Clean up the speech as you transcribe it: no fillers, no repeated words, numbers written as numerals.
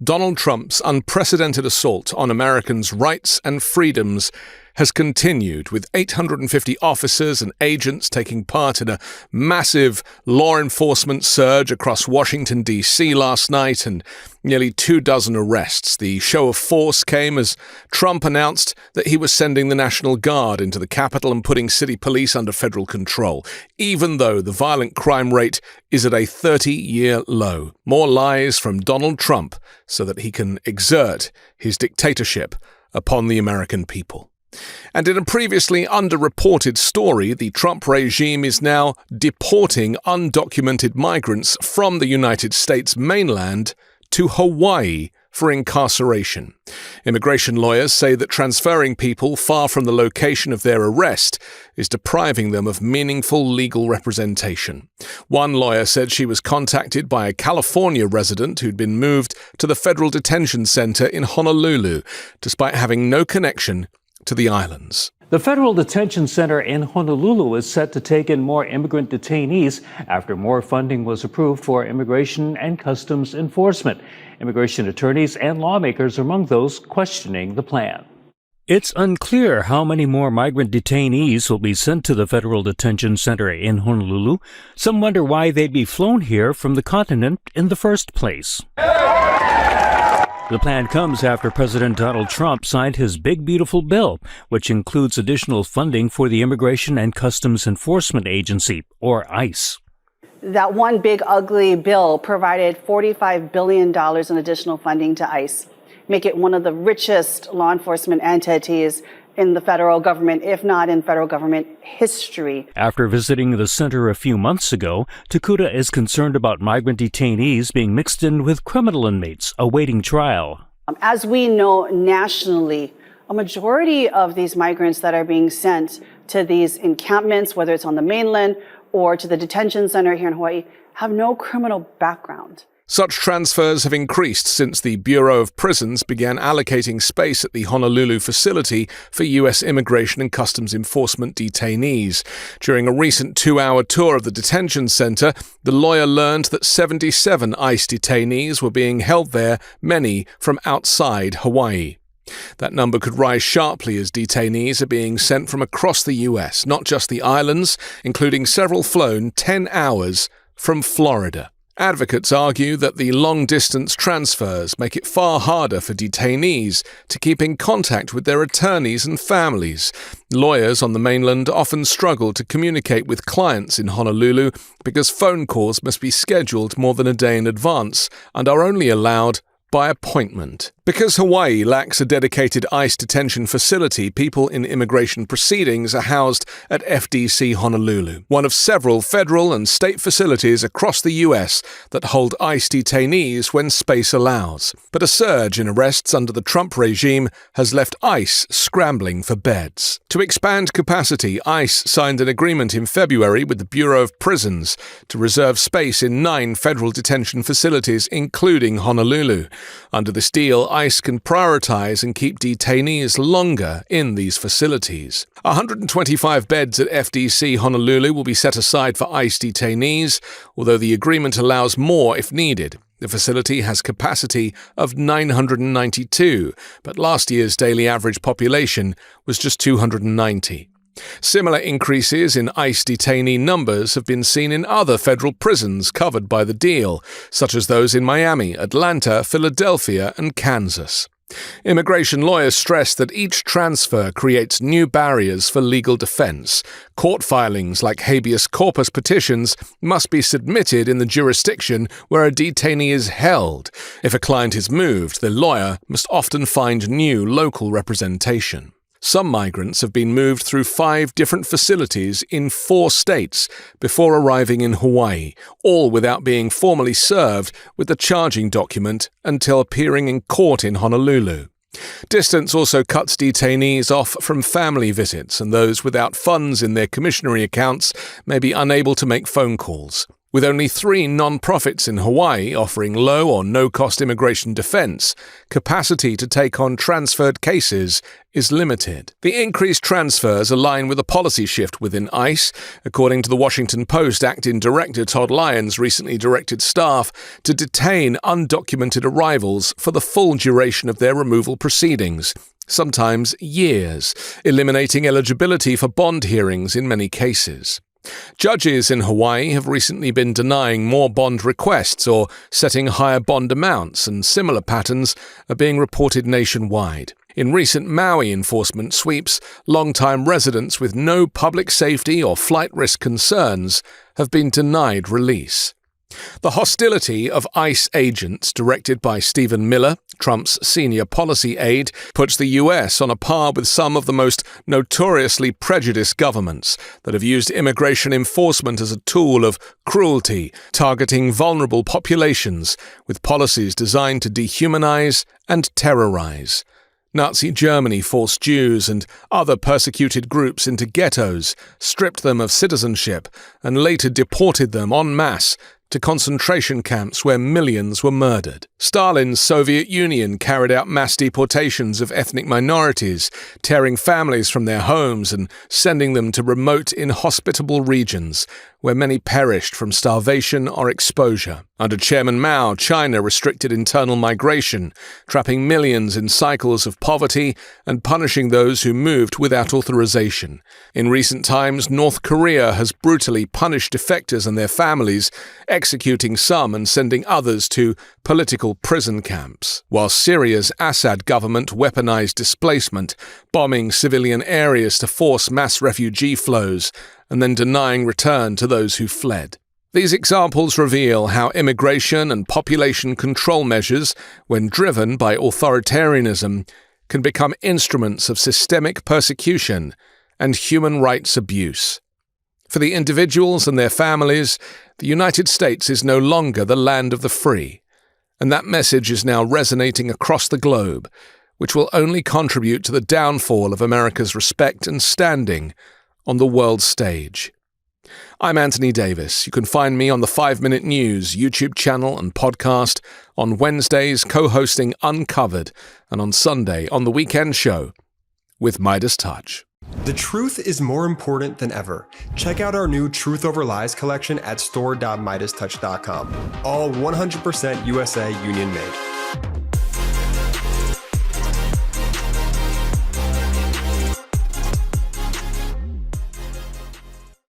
Donald Trump's unprecedented assault on Americans' rights and freedoms has continued, with 850 officers and agents taking part in a massive law enforcement surge across Washington, D.C. last night and nearly 24 arrests. The show of force came as Trump announced that he was sending the National Guard into the Capitol and putting city police under federal control, even though the violent crime rate is at a 30-year low. More lies from Donald Trump so that he can exert his dictatorship upon the American people. And in a previously underreported story, the Trump regime is now deporting undocumented migrants from the United States mainland to Hawaii for incarceration. Immigration lawyers say that transferring people far from the location of their arrest is depriving them of meaningful legal representation. One lawyer said she was contacted by a California resident who'd been moved to the federal detention center in Honolulu, despite having no connection to the islands. The federal detention center in Honolulu is set to take in more immigrant detainees after more funding was approved for immigration and customs enforcement. Immigration attorneys and lawmakers are among those questioning the plan. It's unclear how many more migrant detainees will be sent to the federal detention center in Honolulu. Some wonder why they'd be flown here from the continent in the first place. The plan comes after President Donald Trump signed his Big Beautiful Bill, which includes additional funding for the Immigration and Customs Enforcement Agency, or ICE. That one big ugly bill provided $45 billion in additional funding to ICE, make it one of the richest law enforcement entities in the federal government, if not in federal government history. After visiting the center a few months ago, Takuda is concerned about migrant detainees being mixed in with criminal inmates awaiting trial. As we know nationally, a majority of these migrants that are being sent to these encampments, whether it's on the mainland or to the detention center here in Hawaii, have no criminal background. Such transfers have increased since the Bureau of Prisons began allocating space at the Honolulu facility for U.S. Immigration and Customs Enforcement detainees. During a recent 2-hour tour of the detention center, the lawyer learned that 77 ICE detainees were being held there, many from outside Hawaii. That number could rise sharply as detainees are being sent from across the U.S., not just the islands, including several flown 10 hours from Florida. Advocates argue that the long-distance transfers make it far harder for detainees to keep in contact with their attorneys and families. Lawyers on the mainland often struggle to communicate with clients in Honolulu because phone calls must be scheduled more than a day in advance and are only allowed by appointment. Because Hawaii lacks a dedicated ICE detention facility, people in immigration proceedings are housed at FDC Honolulu, one of several federal and state facilities across the U.S. that hold ICE detainees when space allows. But a surge in arrests under the Trump regime has left ICE scrambling for beds. To expand capacity, ICE signed an agreement in February with the Bureau of Prisons to reserve space in 9 federal detention facilities, including Honolulu. Under this deal, ICE can prioritize and keep detainees longer in these facilities. 125 beds at FDC Honolulu will be set aside for ICE detainees, although the agreement allows more if needed. The facility has capacity of 992, but last year's daily average population was just 290. Similar increases in ICE detainee numbers have been seen in other federal prisons covered by the deal, such as those in Miami, Atlanta, Philadelphia, and Kansas. Immigration lawyers stress that each transfer creates new barriers for legal defense. Court filings like habeas corpus petitions must be submitted in the jurisdiction where a detainee is held. If a client is moved, the lawyer must often find new local representation. Some migrants have been moved through 5 different facilities in 4 states before arriving in Hawaii, all without being formally served with the charging document until appearing in court in Honolulu. Distance also cuts detainees off from family visits, and those without funds in their commissionary accounts may be unable to make phone calls. With only 3 non-profits in Hawaii offering low or no-cost immigration defense, capacity to take on transferred cases is limited. The increased transfers align with a policy shift within ICE. According to the Washington Post, Acting Director Todd Lyons recently directed staff to detain undocumented arrivals for the full duration of their removal proceedings, sometimes years, eliminating eligibility for bond hearings in many cases. Judges in Hawaii have recently been denying more bond requests or setting higher bond amounts, and similar patterns are being reported nationwide. In recent Maui enforcement sweeps, long-time residents with no public safety or flight risk concerns have been denied release. The hostility of ICE agents, directed by Stephen Miller, Trump's senior policy aide, puts the U.S. on a par with some of the most notoriously prejudiced governments that have used immigration enforcement as a tool of cruelty, targeting vulnerable populations with policies designed to dehumanize and terrorize. Nazi Germany forced Jews and other persecuted groups into ghettos, stripped them of citizenship, and later deported them en masse to concentration camps where millions were murdered. Stalin's Soviet Union carried out mass deportations of ethnic minorities, tearing families from their homes and sending them to remote, inhospitable regions, where many perished from starvation or exposure. Under Chairman Mao, China restricted internal migration, trapping millions in cycles of poverty and punishing those who moved without authorization. In recent times, North Korea has brutally punished defectors and their families, executing some and sending others to political prison camps, while Syria's Assad government weaponized displacement, bombing civilian areas to force mass refugee flows, and then denying return to those who fled. These examples reveal how immigration and population control measures, when driven by authoritarianism, can become instruments of systemic persecution and human rights abuse. For the individuals and their families, the United States is no longer the land of the free, and that message is now resonating across the globe, which will only contribute to the downfall of America's respect and standing on the world stage. I'm Anthony Davis. You can find me on the 5 Minute News YouTube channel and podcast, on Wednesdays co-hosting Uncovered, and on Sunday on The Weekend Show with MeidasTouch. The truth is more important than ever. Check out our new Truth Over Lies collection at store.meidastouch.com. All 100% USA union made.